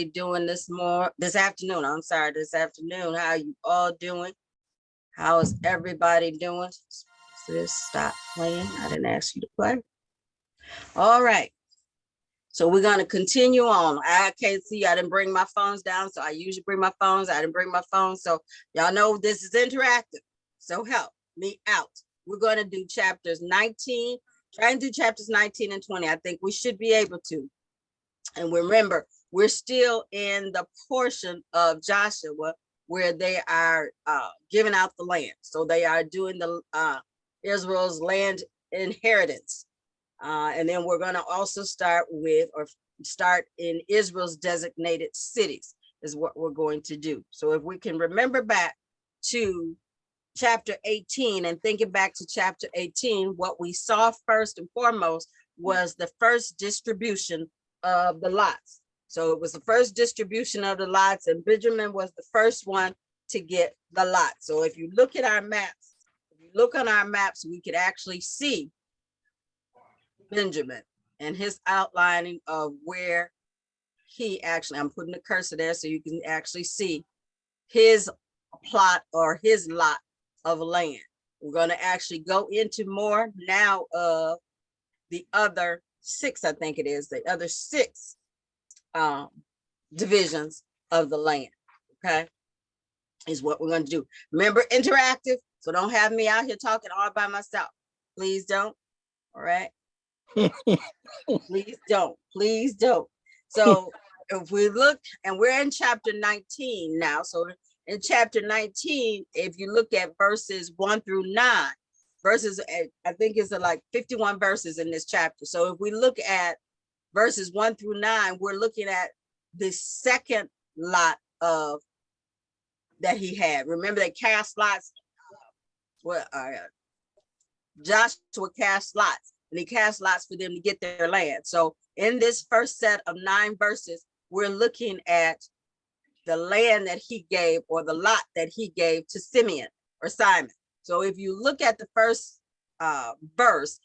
doing this afternoon? I'm sorry, this afternoon. How are you all doing? How is everybody doing? Stop playing. I didn't ask you to play. All right. So we're going to continue on. I can't see, I didn't bring my phones down. So I usually bring my phones. I didn't bring my phone. So y'all know this is interactive. So help me out. We're going to do chapters 19, try and do chapters 19 and 20. I think we should be able to. And remember, we're still in the portion of Joshua where they are giving out the land. So they are doing the Israel's land inheritance. And then we're going to also start in Israel's designated cities is what we're going to do. So if we can remember back to chapter 18 and thinking back to chapter 18, what we saw first and foremost was the first distribution of the lots. So it was the first distribution of the lots, and Benjamin was the first one to get the lot. So if you look at our maps, we could actually see Benjamin and his outlining of where he actually, I'm putting the cursor there so you can actually see his plot or his lot of land. We're going to actually go into more now of the other six, I think it is, the other six divisions of the land, okay, is what we're going to do. Remember, interactive, so don't have me out here talking all by myself. Please don't, all right? Please don't. So if we look, and we're in chapter 19 now, so in chapter 19, if you look at verses 1 through 9, verses, I think it's like 51 verses in this chapter. So if we look at verses 1 through 9, we're looking at the second lot of that he had. Remember, they cast lots. Well, Joshua cast lots, and he cast lots for them to get their land. So in this first set of 9 verses, we're looking at the land that he gave, or the lot that he gave to Simeon or Simon. So if you look at the first verse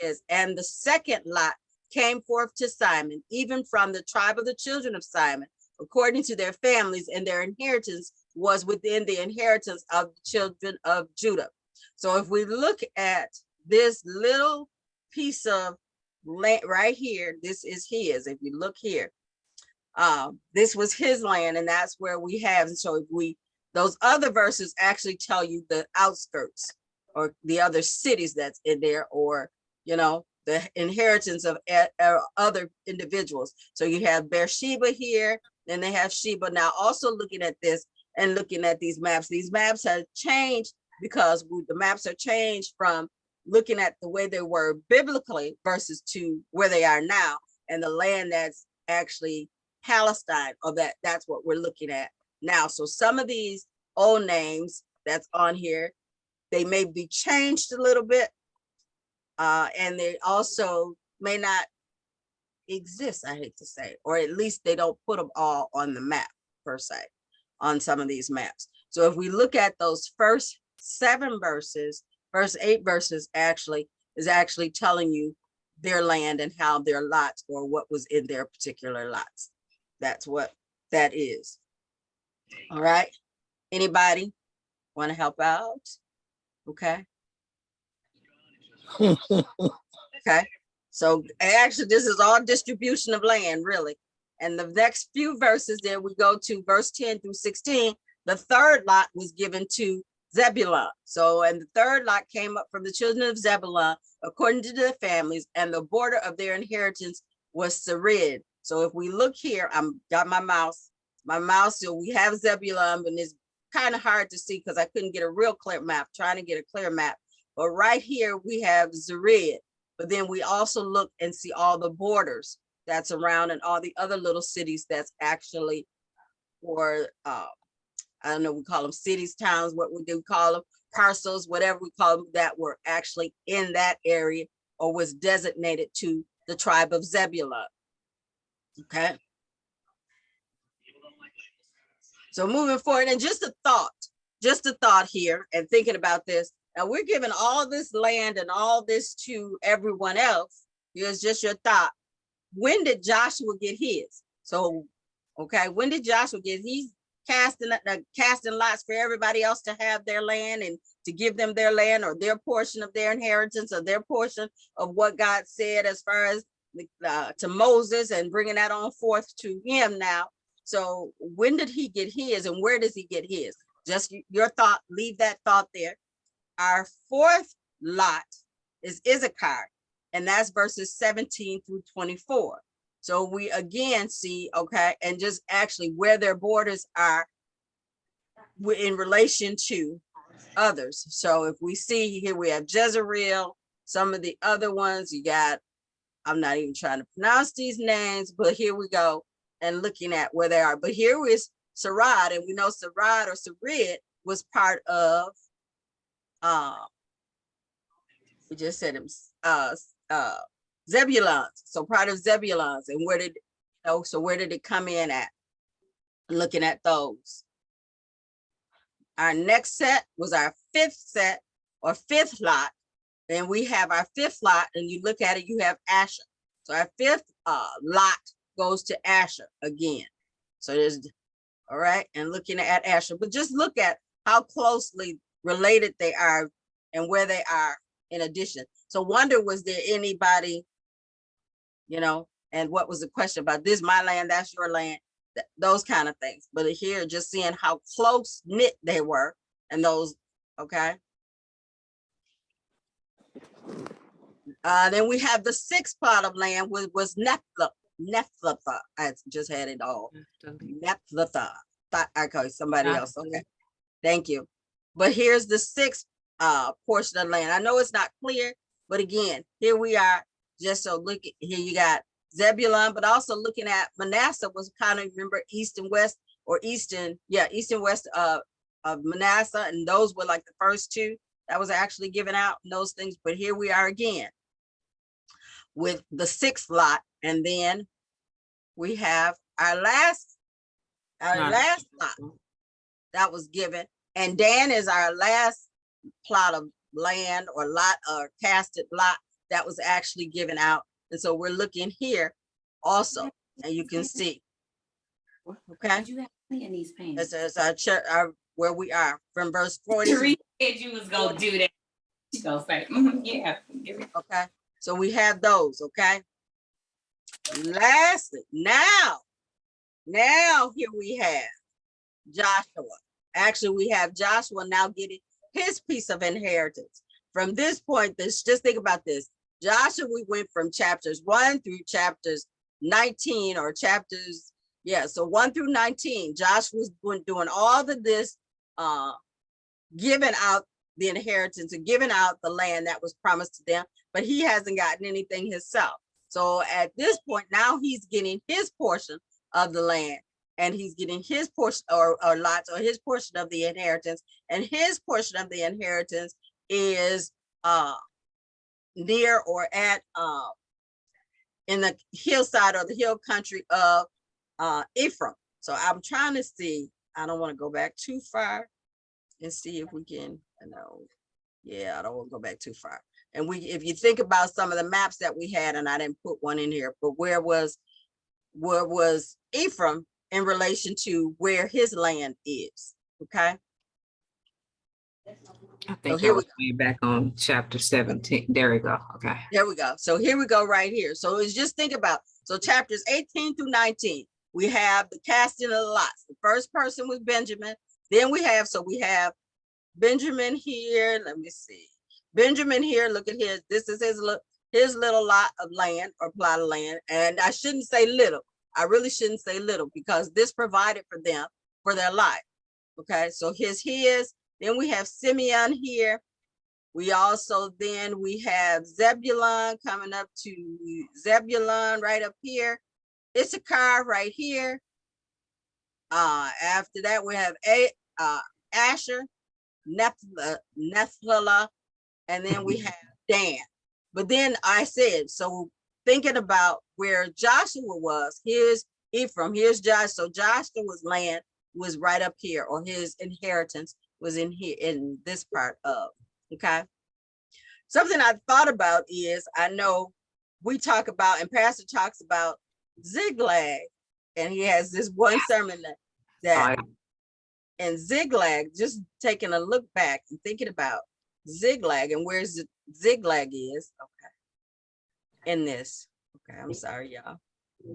is, and the second lot came forth to Simon, even from the tribe of the children of Simon, according to their families, and their inheritance was within the inheritance of the children of Judah. So if we look at this little piece of land right here, this is his. If you look here, this was his land, and that's where we have. And so if those other verses actually tell you the outskirts or the other cities that's in there, or, the inheritance of other individuals. So you have Beersheba here, then they have Sheba. Now, also looking at this and looking at these maps have changed because the maps are changed from looking at the way they were biblically versus to where they are now, and the land that's actually Palestine, or that's what we're looking at now. So some of these old names that's on here, they may be changed a little bit, and they also may not exist, I hate to say, or at least they don't put them all on the map per se, on some of these maps. So if we look at those first 7 verses, first 8 verses is actually telling you their land and how their lots, or what was in their particular lots. That's what that is. All right. Anybody want to help out? Okay. Okay. So actually, this is all distribution of land, really. And the next few verses, then we go to verse 10 through 16. The third lot was given to Zebulun. So, and the third lot came up from the children of Zebulun, according to their families, and the border of their inheritance was Sarid. So if we look here, got my mouse, so we have Zebulun, and it's kind of hard to see because I couldn't get a real clear map, trying to get a clear map. But right here we have Zered, but then we also look and see all the borders that's around, and all the other little cities that's actually, or I don't know, we call them cities, towns, what we do call them, parcels, whatever we call them, that were actually in that area or was designated to the tribe of Zebulun. Okay. So moving forward, and just a thought here, and thinking about this. Now we're giving all this land and all this to everyone else. Here's just your thought. When did Joshua get his? So Okay, when did Joshua get? He's casting lots for everybody else to have their land and to give them their land or their portion of their inheritance or their portion of what God said as far as to Moses, and bringing that on forth to him now. So when did he get his, and where does he get his? Just your thought, leave that thought there. Our fourth lot is Issachar, and that's verses 17 through 24. So we again see, okay, and just actually where their borders are in relation to others. So if we see here, we have Jezreel, some of the other ones, you got, I'm not even trying to pronounce these names, but here we go, and looking at where they are. But here is Sarad, and we know Sarad or Sarid was part of, we just said him, Zebulon's, so part of Zebulon's. And where did, so where did it come in at? Looking at those. Our next set was our fifth set or fifth lot. And we have our fifth lot, and you look at it, you have Asher. So our fifth lot goes to Asher again. So there's, all right, and looking at Asher, but just look at how closely related they are and where they are in addition. So wonder, was there anybody, and what was the question about this, my land, that's your land, those kind of things. But here, just seeing how close knit they were, and those, okay. Then we have the sixth plot of land was Nephtha. I just had it all. Nephtha. Okay, somebody else. Okay, thank you. But here's the sixth portion of land. I know it's not clear, but again, here we are. Just so look at here, you got Zebulun, but also looking at Manasseh was kind of, remember, east and west, or east and west of Manasseh, and those were like the first two that was actually given out, those things. But here we are again with the sixth lot, and then we have our last lot that was given, and Dan is our last plot of land or lot or casted lot that was actually given out. And so we're looking here also, and you can see, okay, you have in these paintings. This is our church, where we are from verse 40. Teresa said you was gonna do that. She gonna say, yeah. Okay, so we have those. Okay, lastly, now here we have Joshua. Actually, we have Joshua now getting his piece of inheritance. From this point, just think about this. Joshua, we went from chapters 1 through chapters 19, or chapters, so 1 through 19. Joshua's been doing all of this, giving out the inheritance and giving out the land that was promised to them, but he hasn't gotten anything himself. So at this point, now he's getting his portion of the land, and he's getting his portion or lots, or his portion of the inheritance, and his portion of the inheritance is near or at in the hillside or the hill country of Ephraim. So I'm trying to see, I don't want to go back too far and see if we can, I don't want to go back too far. And if you think about some of the maps that we had, and I didn't put one in here, but where was Ephraim in relation to where his land is? Okay. I think I was way back on chapter 17. There we go. Okay. There we go. So here we go right here. So it's just think about, so chapters 18 through 19, we have the casting of the lots. The first person was Benjamin. Then we have Benjamin here. Let me see. Benjamin here, look at his, this is his little lot of land or plot of land. And I shouldn't say little. I really shouldn't say little, because this provided for them for their life. Okay, so his. Then we have Simeon here. We also, then we have Zebulun coming up to Zebulun right up here. Issachar right here. After that, we have Asher, Nephthalah, and then we have Dan. But then I said, so thinking about where Joshua was, here's Ephraim, here's Joshua. So Joshua's land was right up here, or his inheritance was in here, in this part of, okay. Something I thought about is, I know we talk about, and Pastor talks about Ziklag and he has this one sermon that Oh, and Ziklag, just taking a look back and thinking about Ziklag and where Ziklag is, okay, in this. Okay, I'm sorry, y'all.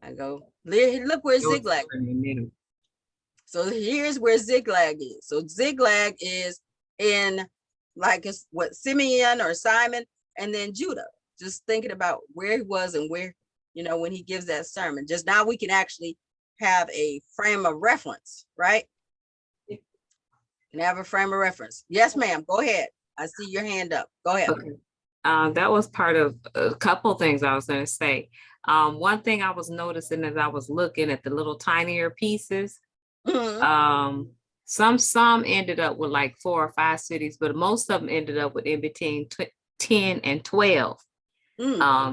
I go, look where it was Ziklag. in the middle. So here's where Ziklag is. So Ziklag is in like it's what Simeon or Simon, and then Judah. Just thinking about where he was and where, you know, when he gives that sermon. Just now we can actually have a frame of reference, right? Can have a frame of reference. Yes, ma'am. Go ahead. I see your hand up. Go ahead. Okay. That was part of a couple things I was going to say. One thing I was noticing as I was looking at the little tinier pieces, Mhm. some ended up with like 4 or 5 cities, but most of them ended up with in between 10 and 12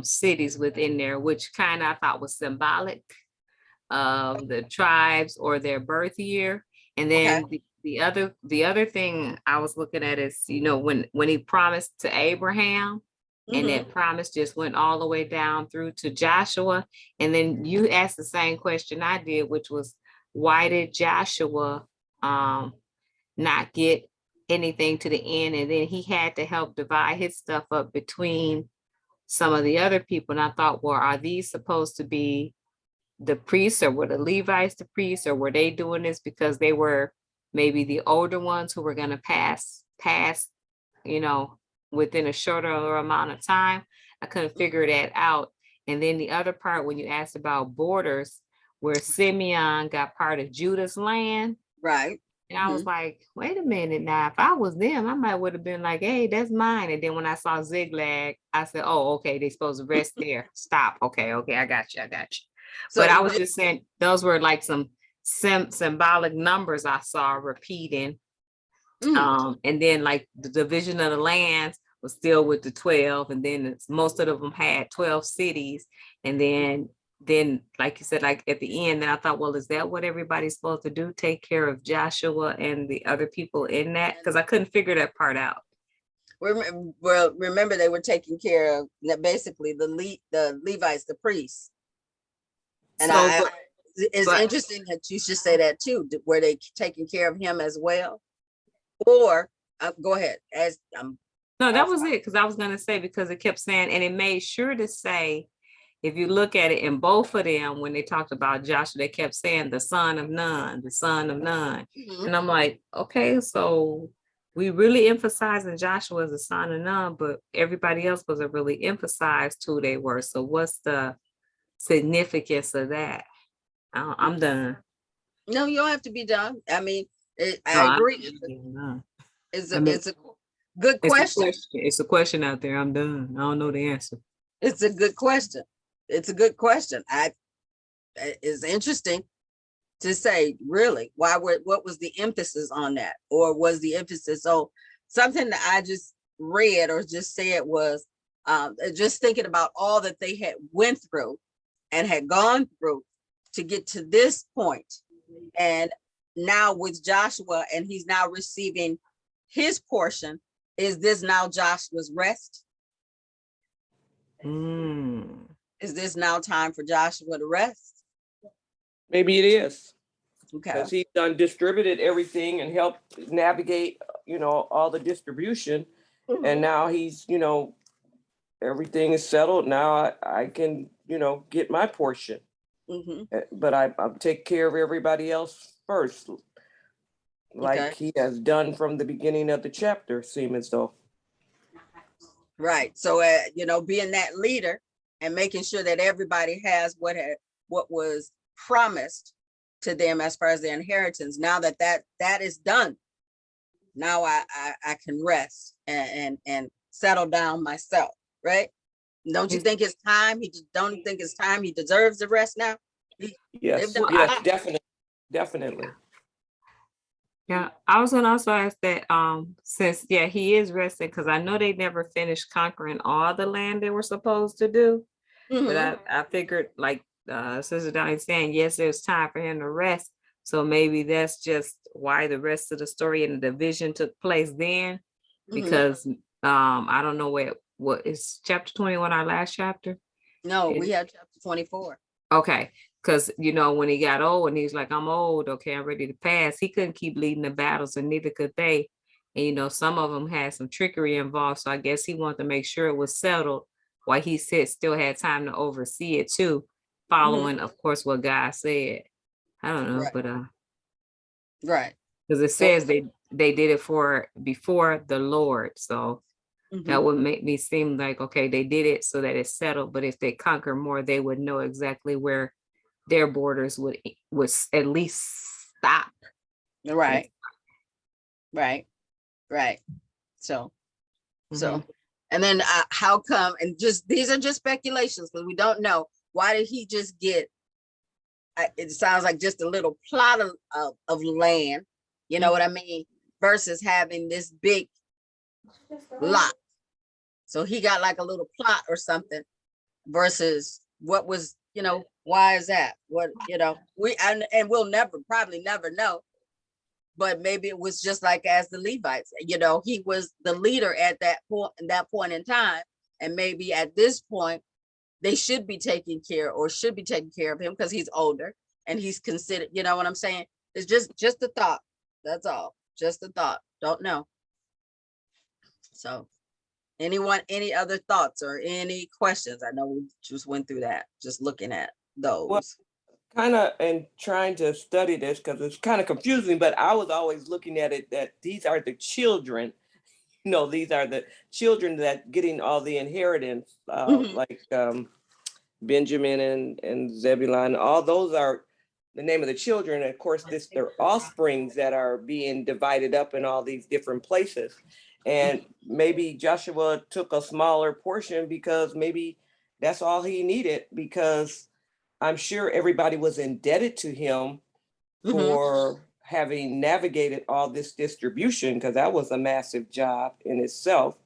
cities within there, which kind of I thought was symbolic of the tribes or their birth year. And then Okay. the other thing I was looking at is, you know, when he promised to Abraham, and Mhm. that promise just went all the way down through to Joshua. And then you asked the same question I did, which was, why did Joshua not get anything to the end? And then he had to help divide his stuff up between some of the other people. And I thought, well, are these supposed to be the priests, or were the Levites the priests, or were they doing this because they were maybe the older ones who were going to pass, you know, within a shorter amount of time? I couldn't figure that out. And then the other part, when you asked about borders, where Simeon got part of Judah's land, Right. and I was like, wait a minute now, if I was them, I might would have been like, hey, that's mine. And then when I saw Ziklag, I said, oh, okay, they supposed to rest there. Stop. Okay, I got you. But So I was just saying those were like some symbolic numbers I saw repeating. And then like the division of the lands was still with the 12, and then most of them had 12 cities. And then like you said, like at the end, then I thought, well, is that what everybody's supposed to do? Take care of Joshua and the other people in that? Because I couldn't figure that part out. well, remember they were taking care of basically the Levites, the priests. And So, it's but interesting that you should say that too. Were they taking care of him as well? Or go ahead. As no, that was it. Because I was going to say, because it kept saying, and it made sure to say, if you look at it in both of them, when they talked about Joshua, they kept saying the son of Nun, the son of Nun. And I'm like, okay, so we really emphasizing Joshua as the son of Nun, but everybody else wasn't really emphasized who they were. So what's the significance of that? I'm done. No, you don't have to be done. I mean, I No, agree. no. It's I a, mean, it's a good question. It's a question out there. I'm done. I don't know the answer. It's a good question. It's a good question. It's interesting to say, really, what was the emphasis on that? Or was the emphasis, so something that I just read or just said was just thinking about all that they had went through and had gone through to get to this point. And now with Joshua, and he's now receiving his portion, is this now Joshua's rest? Is this now time for Joshua to rest? Maybe it is, Okay. because he's done distributed everything and helped navigate, all the distribution. And now he's, everything is settled. Now I can, get my portion. But I'll take care of everybody else first, like Okay. he has done from the beginning of the chapter, seem as though. Right. So, being that leader and making sure that everybody has what was promised to them as far as their inheritance. Now that is done, now I can rest and settle down myself. Right? Don't you think it's time? Don't you think it's time he deserves the rest now? Yes, definitely. Yeah, I was gonna also ask that, since he is resting, because I know they never finished conquering all the land they were supposed to do. But I figured, like Sister Donnie's saying, yes, there's time for him to rest. So maybe that's just why the rest of the story and the division took place then. Because I don't know what is chapter 21 our last chapter? No, we have chapter 24. Okay, because when he got old and he's like, I'm old, okay, I'm ready to pass. He couldn't keep leading the battles, and neither could they. And some of them had some trickery involved. So I guess he wanted to make sure it was settled while he still had time to oversee it too, following, of course, what God said. I don't know, Right. but Right. because it So, says they did it before the Lord. So that would make me seem like, okay, they did it so that it's settled. But if they conquer more, they would know exactly where their borders would at least stop. right. Right. Right. So, and then how come, and just, these are just speculations because we don't know. Why did he just get, it sounds like just a little plot of land, you know what I mean? Versus having this big lot. So he got like a little plot or something versus what was, why is that? What, and we'll probably never know. But maybe it was just like as the Levites, he was the leader at that point in time. And maybe at this point, they should be taking care of him because he's older and he's considered, you know what I'm saying? It's just a thought. That's all. Just a thought. Don't know. So any other thoughts or any questions? I know we just went through that, just looking at those. Well, kind of, and trying to study this because it's kind of confusing, but I was always looking at it that these are the children, these are the children that getting all the inheritance, like Benjamin and Zebulun, all those are the name of the children. And of course, they're offsprings that are being divided up in all these different places. And maybe Joshua took a smaller portion because maybe that's all he needed, because I'm sure everybody was indebted to him for having navigated all this distribution, because that was a massive job in itself.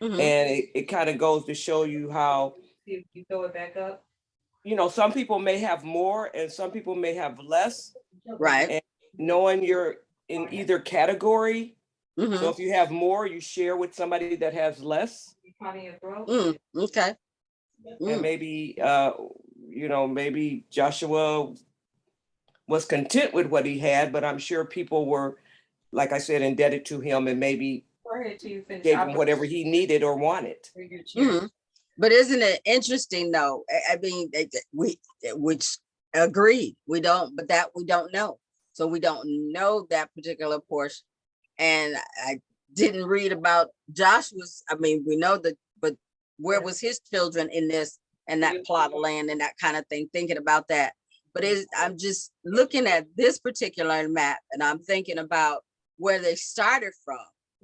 And it kind of goes to show you how, you throw it back up. Some people may have more and some people may have less. Right. And knowing you're in either category. So if you have more, you share with somebody that has less. Okay. And maybe, maybe Joshua was content with what he had, but I'm sure people were, like I said, indebted to him and maybe gave him whatever he needed or wanted. But isn't it interesting though? I mean, which agreed, we don't know. So we don't know that particular portion. And I didn't read about Joshua's, we know that, but where was his children in this and that plot of land and that kind of thing, thinking about that. But I'm just looking at this particular map and I'm thinking about where they started from.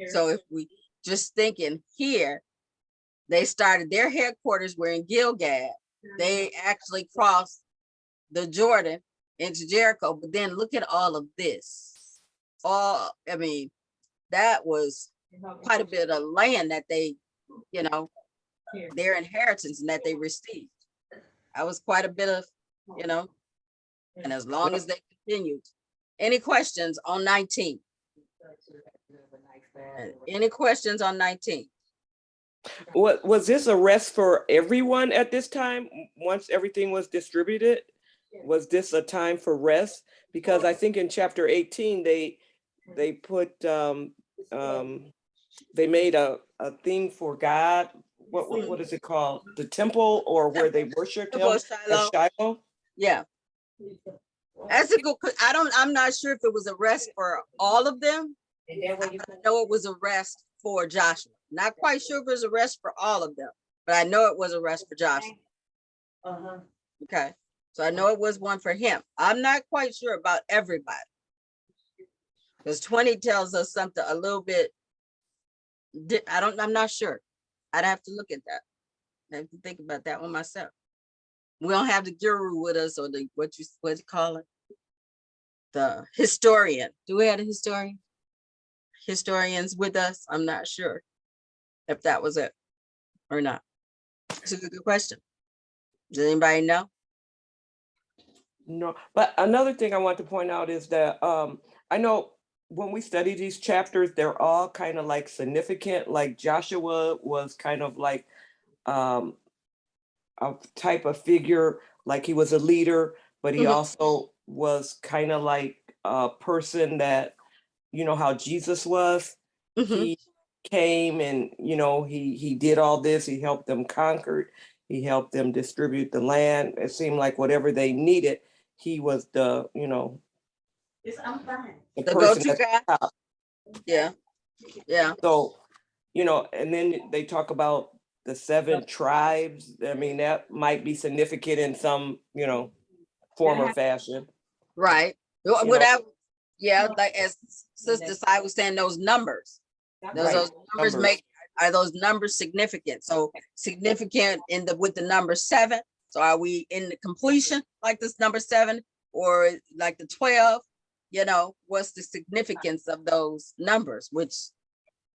So if we just thinking here, they started, their headquarters were in Gilgad. They actually crossed the Jordan into Jericho, but then look at all of this. That was quite a bit of land that they, their inheritance and that they received. That was quite a bit of, and as long as they continued. Any questions on 19? Any questions on 19? What was this a rest for everyone at this time? Once everything was distributed, was this a time for rest? Because I think in chapter 18, they put they made a thing for God. What is it called? The temple, or where they worshiped him at Shiloh? Yeah. That's a good, I'm not sure if it was a rest for all of them. I know it was a rest for Joshua. Not quite sure if it was a rest for all of them, but I know it was a rest for Joshua. Okay. So I know it was one for him. I'm not quite sure about everybody. Because 20 tells us something a little bit, I'm not sure. I'd have to look at that. I have to think about that one myself. We don't have the guru with us, or what you call it? The historian. Do we have a historian? Historians with us? I'm not sure if that was it or not. It's a good question. Does anybody know? No, but another thing I want to point out is that I know when we study these chapters, they're all kind of like significant. Like Joshua was kind of like a type of figure like he was a leader, but he Mhm. also was kind of like a person that, you know, how Jesus was. Mhm. He came and, you know, he did all this. He helped them conquer. He helped them distribute the land. It seemed like whatever they needed, he was the, you know, I'm fine. the The person go-to at the guy. top. Yeah. Yeah. So, you know, and then they talk about the 7 tribes. I mean, that might be significant in some, you know, form or fashion. Right. You know, Whatever. Yeah. Like as Sister Si was saying, those numbers. right, Those numbers numbers. are those numbers significant? So significant in the with the number 7. So are we in the completion like this number 7 or like the 12? You know, what's the significance of those numbers? Which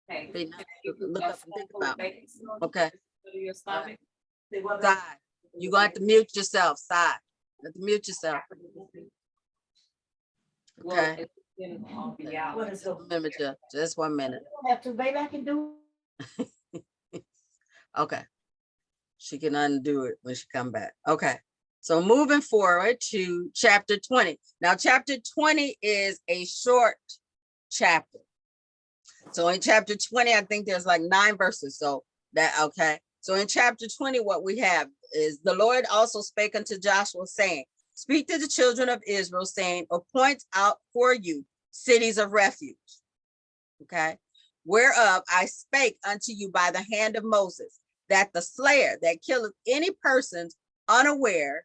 be nice to look up and think about. Okay. Side. You're going to have to mute yourself. Side. You have to mute yourself. Okay. What is it? Remember, just 1 minute. Have to, baby, I can do. Okay. She can undo it when she come back. Okay. So moving forward to chapter 20. Now, chapter 20 is a short chapter. So in chapter 20, I think there's like 9 verses. So that, okay. So in chapter 20, what we have is the Lord also spake unto Joshua, saying, speak to the children of Israel, saying, appoint out for you cities of refuge. Okay. Whereof I spake unto you by the hand of Moses, that the slayer that killeth any persons unaware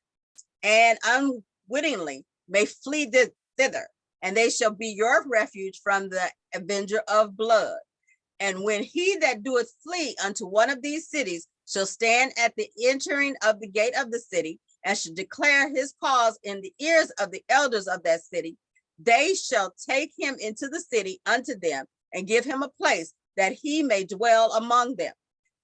and unwittingly may flee thither, and they shall be your refuge from the avenger of blood. And when he that doeth flee unto one of these cities shall stand at the entering of the gate of the city, and shall declare his cause in the ears of the elders of that city, they shall take him into the city unto them, and give him a place that he may dwell among them.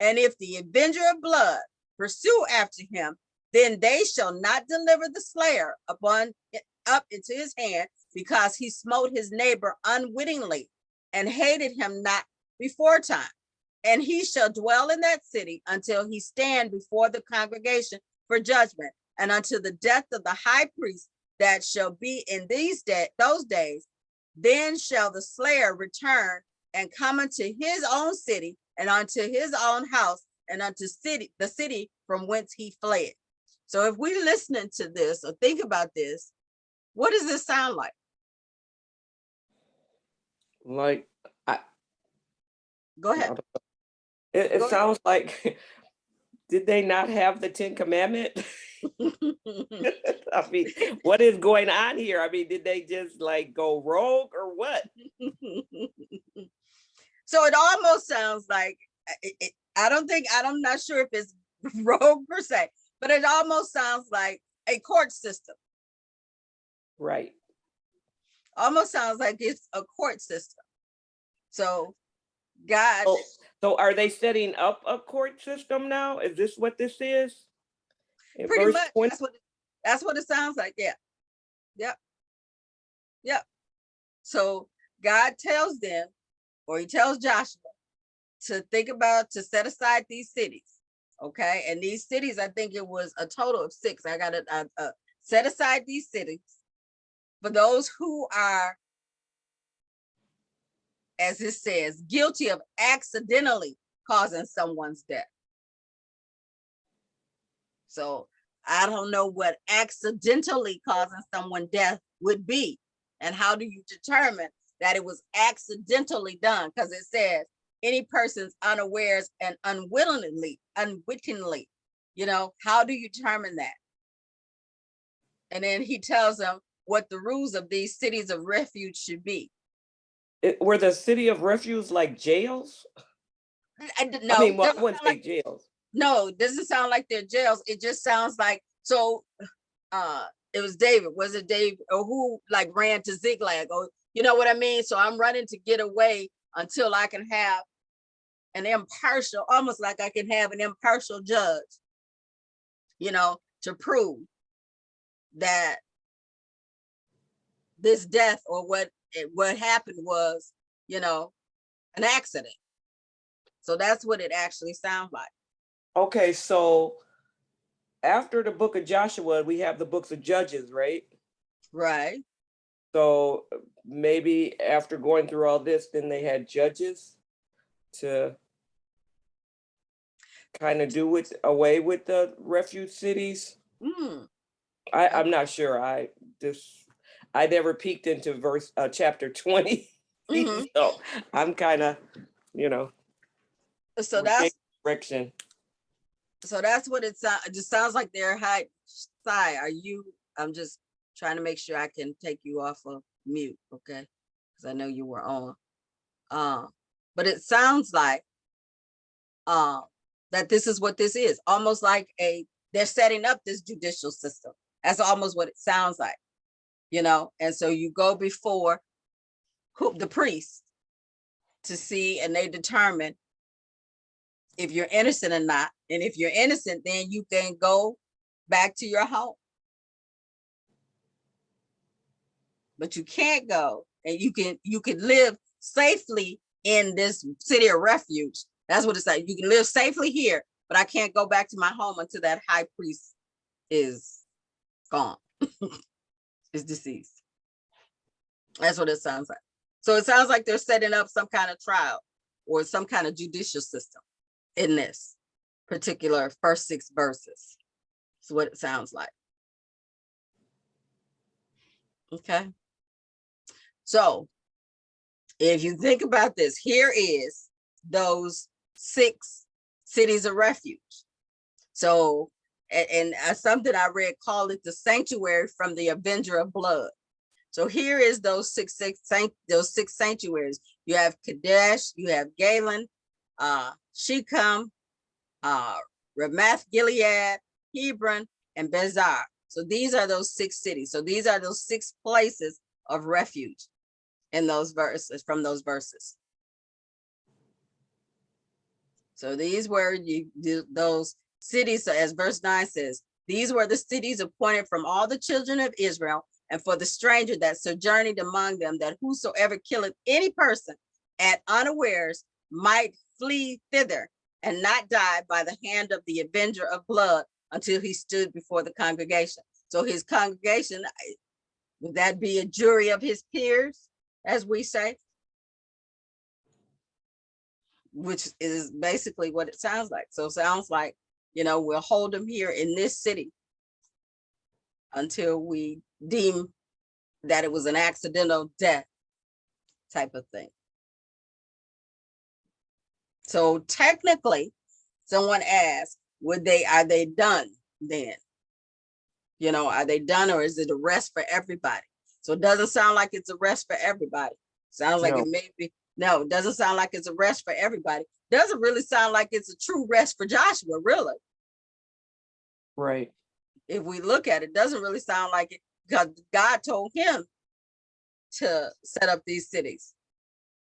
And if the avenger of blood pursue after him, then they shall not deliver the slayer up into his hand, because he smote his neighbor unwittingly and hated him not before time. And he shall dwell in that city until he stand before the congregation for judgment, and until the death of the high priest that shall be in those days. Then shall the slayer return and come into his own city, and unto his own house, and unto the city from whence he fled. So if we listening to this or think about this, what does this sound like? Like, Go ahead. it Go ahead. sounds like, did they not have the 10 Commandments? I mean, what is going on here? I mean, did they just like go rogue or what? So it almost sounds like, I'm not sure if it's rogue per se, but it almost sounds like a court system. Right. Almost sounds like it's a court system. So God. So are they setting up a court system now? Is this what this is? In Pretty verse much 20? that's what it sounds like. Yeah. Yep. So God tells them, or he tells Joshua, to to set aside these cities. Okay. And these cities, I think it was a total of 6. I got to set aside these cities for those who are, as it says, guilty of accidentally causing someone's death. So I don't know what accidentally causing someone death would be. And how do you determine that it was accidentally done? Because it says any person's unawares and unwittingly, you know, how do you determine that? And then he tells them what the rules of these cities of refuge should be. Were the city of refuge like jails? No, I mean, well, I wouldn't say jails. No, it doesn't sound like they're jails. It just sounds like, so it was David. Was it David or who like ran to Ziklag? Or you know what I mean? So I'm running to get away until I can have an impartial, almost like I can have an impartial judge, you know, to prove that this death or what happened was, you know, an accident. So that's what it actually sounds like. Okay, so after the book of Joshua, we have the books of Judges, right? Right. So maybe after going through all this, then they had Judges to kind of do it away with the refuge cities. Mm. I'm not sure. I never peeked into chapter 20. Mhm. So I'm kind of, you know, So we're taking that's direction. what it sounds. It just sounds like they're high. Sai, are you? I'm just trying to make sure I can take you off of mute, okay? Because I know you were on. But it sounds like that this is what this is. Almost like they're setting up this judicial system. That's almost what it sounds like, you know. And so you go before the priest to see, and they determine if you're innocent or not. And if you're innocent, then you can go back to your home. But you can't go, and you can live safely in this city of refuge. That's what it's like. You can live safely here, but I can't go back to my home until that high priest is gone, is deceased. That's what it sounds like. So it sounds like they're setting up some kind of trial or some kind of judicial system in this particular first 6 verses. That's what it sounds like. Okay. So if you think about this, here is those 6 cities of refuge. So, and something I read called it the sanctuary from the Avenger of Blood. So here is those six sanctuaries. You have Kadesh, you have Galen, Shechem, Ramoth Gilead, Hebron, and Bezar. So these are those 6 cities. So these are those 6 places of refuge in those verses, from those verses. So these were those cities, so as verse 9 says, these were the cities appointed from all the children of Israel, and for the stranger that sojourned among them, that whosoever killeth any person at unawares might flee thither and not die by the hand of the avenger of blood until he stood before the congregation. So his congregation, would that be a jury of his peers, as we say? Which is basically what it sounds like. So it sounds like, you know, we'll hold him here in this city until we deem that it was an accidental death type of thing. So technically, someone asked, are they done then? You know, are they done, or is it a rest for everybody? So it doesn't sound like it's a rest for everybody. Sounds like No. it may be. No, it doesn't sound like it's a rest for everybody. Doesn't really sound like it's a true rest for Joshua, really. Right. If we look at it, doesn't really sound like it, because God told him to set up these cities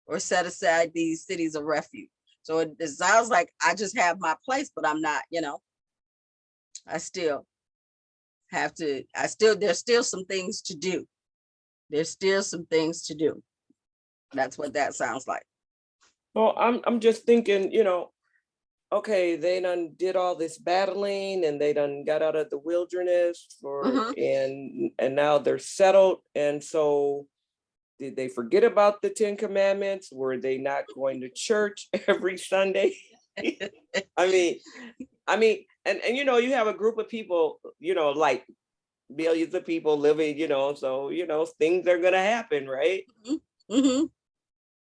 or set aside these cities of refuge. So it sounds like I just have my place, but I'm not, you know, I still have to, there's still some things to do. There's still some things to do. That's what that sounds like. Well, I'm just thinking, you know, okay, they done did all this battling and they done got out of the wilderness and now they're settled. And so did they forget about the 10 commandments? Were they not going to church every Sunday? I mean, and you know, you have a group of people, you know, like millions of people living, you know, so, you know, things are going to happen, right?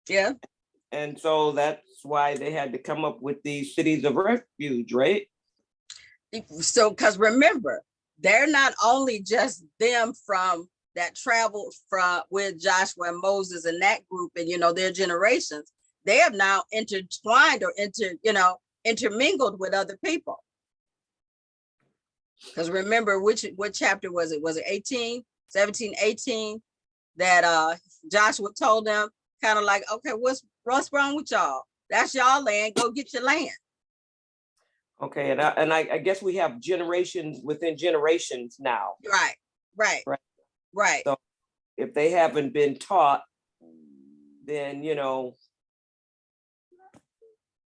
Yeah. And so that's why they had to come up with these cities of refuge, right? So, because remember, they're not only just them from that traveled from with Joshua and Moses and that group and, you know, their generations, they have now intertwined or intermingled with other people. Because remember, what chapter was it? Was it 18, 17, 18 that Joshua told them, kind of like, okay, what's wrong with y'all? That's y'all land, go get your land. Okay, and I guess we have generations within generations now. Right. So if they haven't been taught, then, you know,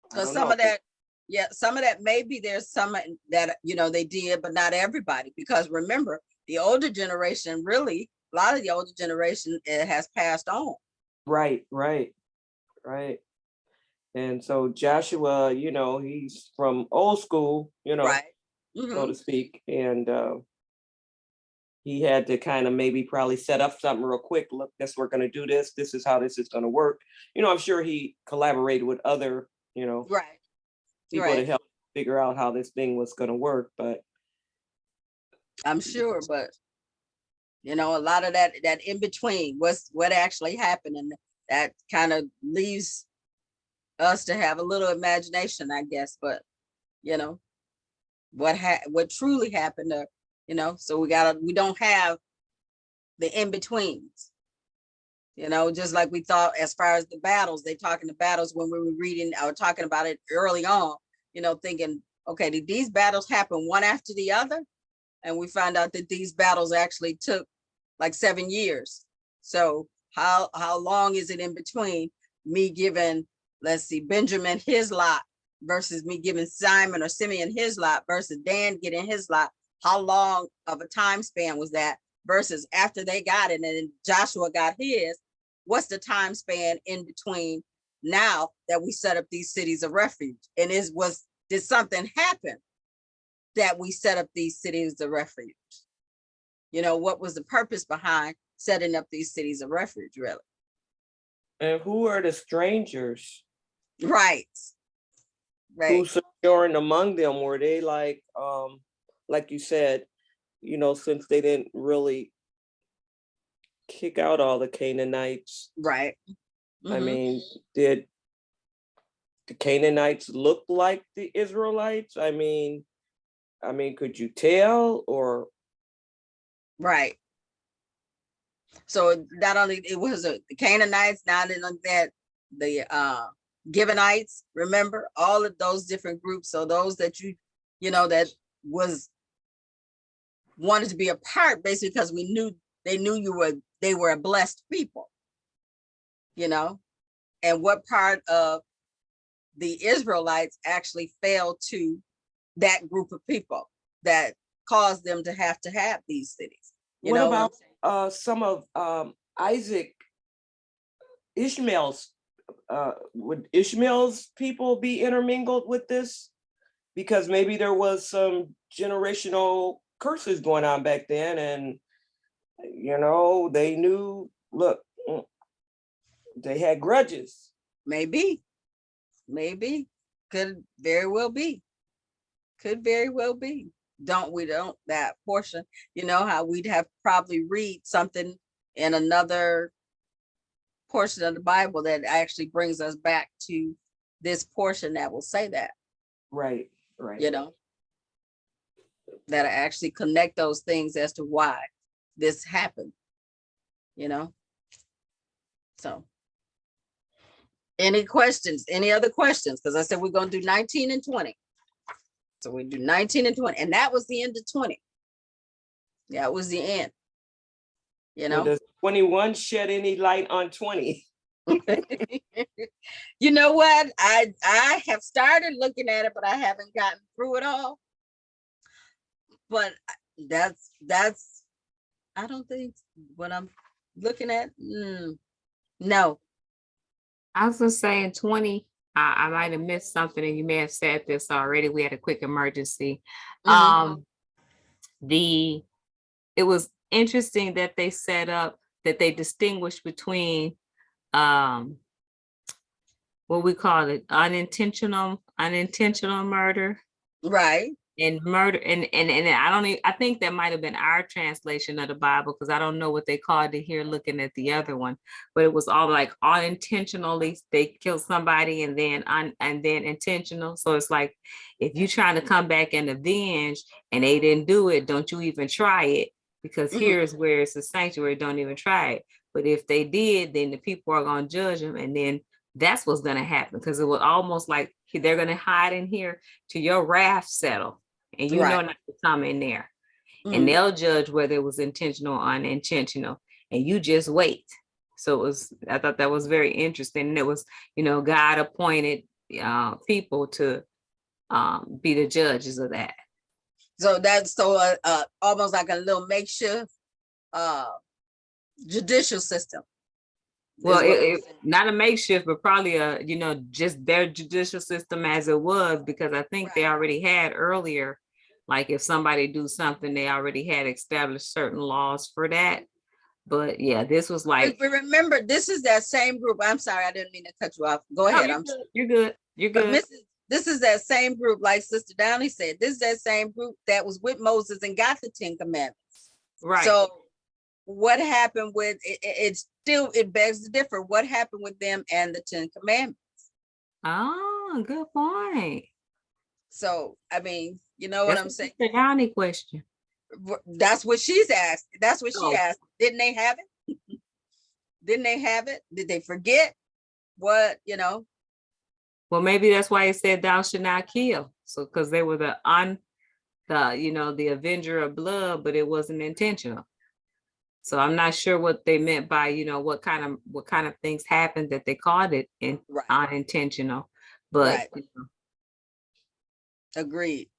because some of that, Yeah, some of that, maybe there's some that, they did, but not everybody, because remember, the older generation, really, a lot of the older generation, it has passed on. Right. And so Joshua, he's from old school, Right. so to speak. And he had to kind of maybe probably set up something real quick. Look, we're going to do this. This is how this is going to work. I'm sure he collaborated with other, Right. people to help figure out how this thing was going to work. But I'm sure, but a lot of that in between what actually happened, and that kind of leaves us to have a little imagination, I guess. But what truly happened, so we don't have the in betweens. Just like we thought, as far as the battles, they talking the battles when we were reading or talking about it early on, thinking, okay, did these battles happen one after the other? And we found out that these battles actually took like 7 years. So how long is it in between me giving, let's see, Benjamin his lot versus me giving Simon or Simeon his lot versus Dan getting his lot? How long of a time span was that versus after they got it and then Joshua got his? What's the time span in between now that we set up these cities of refuge? And did something happen that we set up these cities of refuge? What was the purpose behind setting up these cities of refuge, really? And who are the strangers? Right. Who sojourned among them? Were they like you said, since they didn't really kick out all the Canaanites. Right. I mean, did the Canaanites look like the Israelites? I mean, could you tell? Or right. So not only it was the Canaanites, not only that, the Gibeonites, remember all of those different groups. So those that that was wanted to be a part, basically, because they knew they were a blessed people, and what part of the Israelites actually fell to that group of people that caused them to have these cities. What about some of Ishmael's, would Ishmael's people be intermingled with this? Because maybe there was some generational curses going on back then, and they knew, look, they had grudges. Maybe. Could very well be. Don't that portion, how we'd have probably read something in another portion of the Bible that actually brings us back to this portion that will say that. Right. That actually connect those things as to why this happened, So any other questions? Because I said we're going to do 19 and 20. So we do 19 and 20. And that was the end of 20. That was the end. Well, does 21 shed any light on 20? You know what? I have started looking at it, but I haven't gotten through it all. But that's I don't think what I'm looking at. No. I was gonna say in 20, I might have missed something, and you may have said this already. We had a quick emergency. It was interesting that they set up that they distinguished between what we call it, unintentional murder. Right. And murder, and I think that might have been our translation of the Bible, because I don't know what they called it here looking at the other one, but it was all like unintentionally they killed somebody, and then intentional. So it's like, if you're trying to come back and avenge and they didn't do it, don't you even try it, because here's where it's a sanctuary, don't even try it. But if they did, then the people are going to judge them, and then that's what's going to happen, because it was almost like they're going to hide in here till your wrath settle, and you know not to come in there, and they'll judge whether it was intentional or unintentional, and you just wait. So I thought that was very interesting. And it was, God appointed people to be the judges of that. So that's almost like a little makeshift judicial system. Well, not a makeshift, but probably just their judicial system as it was, because I think they already had earlier, like if somebody do something, they already had established certain laws for that. But yeah, this was like. But remember, this is that same group. I'm sorry, I didn't mean to cut you off. Go ahead. You're good. You're good. But this is that same group, like Sister Downey said. This is that same group that was with Moses and got the 10 Commandments. Right. So what happened with it begs to differ. What happened with them and the 10 Commandments? Oh, good point. So I mean, you know what I'm saying? The Downey question. That's what she's asked. That's what she asked. Didn't they have it? Didn't they have it? Did they forget? What, Well, maybe that's why it said thou should not kill. So because they were the avenger of blood, but it wasn't intentional. So I'm not sure what they meant by, what kind of things happened that they called it unintentional. But agreed.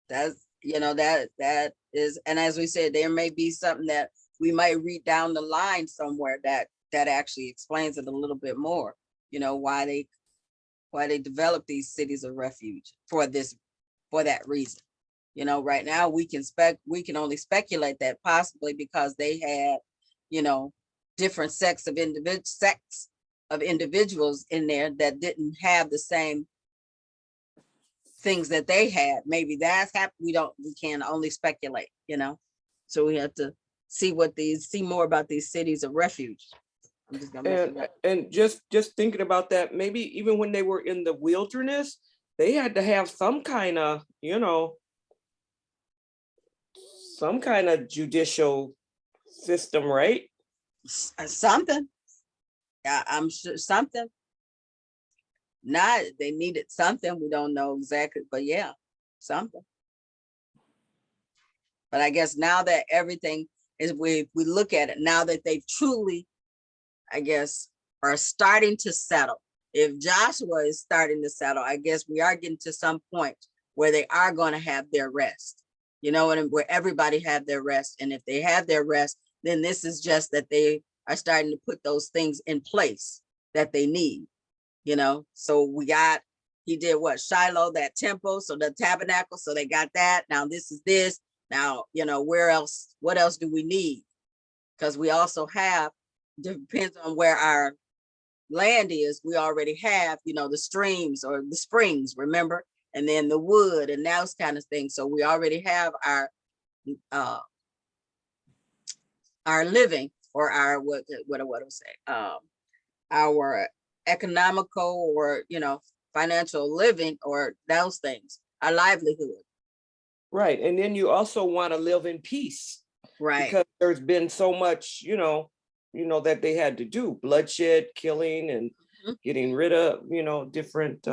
That's that is, and as we said, there may be something that we might read down the line somewhere that actually explains it a little bit more. Why they develop these cities of refuge for that reason. Right now we can only speculate that possibly because they had, different sects of individuals in there that didn't have the same things that they had. Maybe that's happened. We can only speculate, so we have to see more about these cities of refuge. I'm just gonna and just thinking about that, maybe even when they were in the wilderness, they had to have some kind of, some kind of judicial system, right? Something. Yeah, I'm sure something. They needed something. We don't know exactly, but yeah, something. But I guess now that everything is, we look at it now that they've truly, I guess, are starting to settle. If Joshua is starting to settle, I guess we are getting to some point where they are going to have their rest. Where everybody have their rest. And if they have their rest, then this is just that they are starting to put those things in place that they need. So he did what? Shiloh, that temple, so the tabernacle, so they got that. Now this is this. Now, what else do we need? Because we also have, depends on where our land is, we already have, the streams or the springs, remember? And then the wood and those kind of things. So we already have our living, or our, what I would say, our economical or, financial living, or those things, our livelihood. Right. And then you also want to live in peace. Right. Because there's been so much, that they had to do, bloodshed, killing, and getting rid of, different,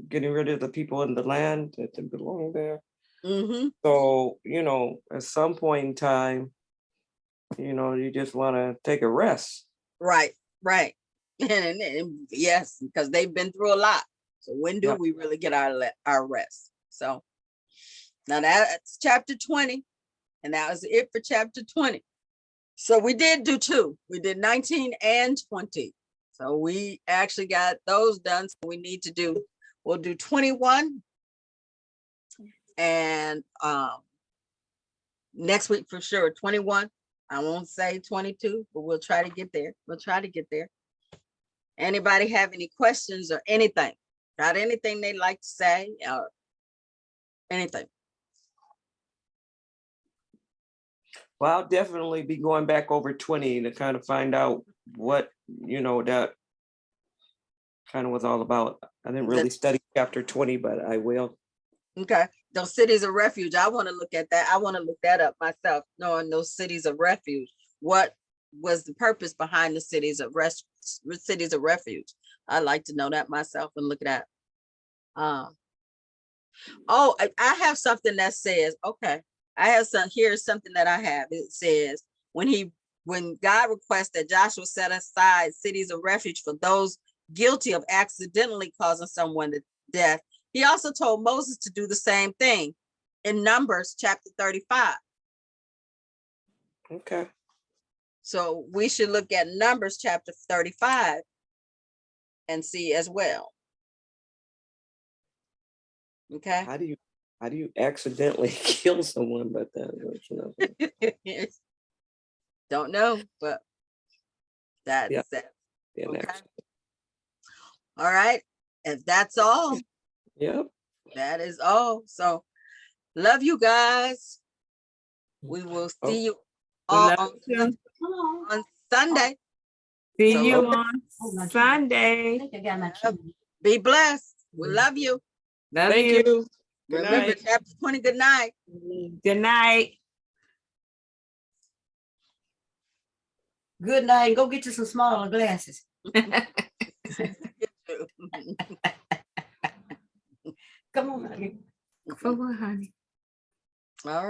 getting rid of the people in the land that didn't belong there. So, at some point in time, you just want to take a rest. Right. And yes, because they've been through a lot. So when do we really get our rest? So now that's chapter 20. And that was it for chapter 20. So we did do 2. We did 19 and 20. So we actually got those done. So we'll do 21. And next week for sure, 21. I won't say 22, but we'll try to get there. Anybody have any questions or anything? Got anything they'd like to say or anything? Well, I'll definitely be going back over 20 to kind of find out what, that kind of was all about. I didn't really study chapter 20, but I will. Okay. Those cities of refuge. I want to look at that. I want to look that up myself, knowing those cities of refuge. What was the purpose behind the cities of refuge? I'd like to know that myself and look at that. I have something that says, okay, here's something that I have. It says, when God requests that Joshua set aside cities of refuge for those guilty of accidentally causing someone to death, He also told Moses to do the same thing in Numbers chapter 35. Okay. So we should look at Numbers chapter 35 and see as well. Okay. How do you accidentally kill someone but that? Don't know, but that's Yeah. it. Yeah, Okay. next. All right. If that's all, Yep. that is all. So love you guys. We will Oh, see you We all love you. on Sunday. See So you look- on Sunday. Be blessed. We love you. Love thank you. you. Good Remember, night. chapter 20, good night. Good night. Good night. Go get you some smaller glasses. Come on, honey. For what, honey? All right.